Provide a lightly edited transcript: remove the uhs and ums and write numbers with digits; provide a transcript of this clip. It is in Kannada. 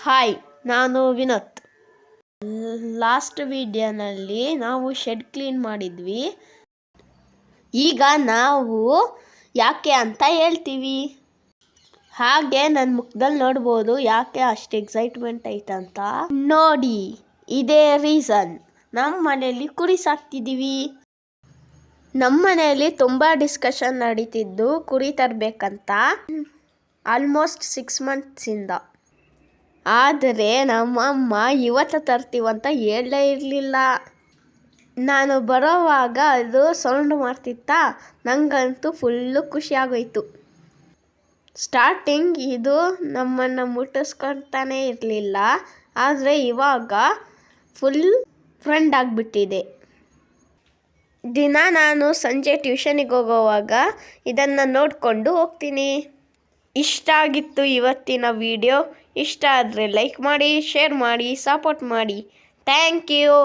ಹಾಯ್, ನಾನು ವಿನೋತ್. ಲಾಸ್ಟ್ ವಿಡಿಯೋನಲ್ಲಿ ನಾವು ಶೆಡ್ ಕ್ಲೀನ್ ಮಾಡಿದ್ವಿ. ಈಗ ನಾವು ಯಾಕೆ ಅಂತ ಹೇಳ್ತೀವಿ. ಹಾಗೆ ನನ್ನ ಮುಖದಲ್ಲಿ ನೋಡ್ಬೋದು ಯಾಕೆ ಅಷ್ಟು ಎಕ್ಸೈಟ್ಮೆಂಟ್ ಐತಂತ. ನೋಡಿ, ಇದೇ ರೀಸನ್. ನಮ್ಮ ಮನೆಯಲ್ಲಿ ಕುರಿ ಸಾಕ್ತಿದ್ದೀವಿ. ನಮ್ಮ ಮನೆಯಲ್ಲಿ ತುಂಬ ಡಿಸ್ಕಷನ್ ನಡೀತಿದ್ದು ಕುರಿ ತರಬೇಕಂತ ಆಲ್ಮೋಸ್ಟ್ 6 ಮಂತ್ಸಿಂದ. ಆದರೆ ನಮ್ಮಮ್ಮ ಇವತ್ತು ತರ್ತೀವಂತ ಹೇಳಲೇ ಇರಲಿಲ್ಲ. ನಾನು ಬರೋವಾಗ ಅದು ಸೌಂಡ್ ಮಾಡ್ತಿತ್ತಾ, ನನಗಂತೂ ಫುಲ್ಲು ಖುಷಿಯಾಗೋಯ್ತು. ಸ್ಟಾರ್ಟಿಂಗ್ ಇದು ನಮ್ಮನ್ನು ಮುಟ್ಟಿಸ್ಕೊತಾನೇ ಇರಲಿಲ್ಲ, ಆದರೆ ಇವಾಗ ಫುಲ್ ಫ್ರೆಂಡ್ ಆಗಿಬಿಟ್ಟಿದೆ. ದಿನ ನಾನು ಸಂಜೆ ಟ್ಯೂಷನಿಗೆ ಹೋಗೋವಾಗ ಇದನ್ನು ನೋಡಿಕೊಂಡು ಹೋಗ್ತೀನಿ. ಇಷ್ಟ ಆಗಿತ್ತು ಇವತ್ತಿನ ವಿಡಿಯೋ. ಇಷ್ಟ ಆದರೆ ಲೈಕ್ ಮಾಡಿ, ಶೇರ್ ಮಾಡಿ, ಸಪೋರ್ಟ್ ಮಾಡಿ. Thank you.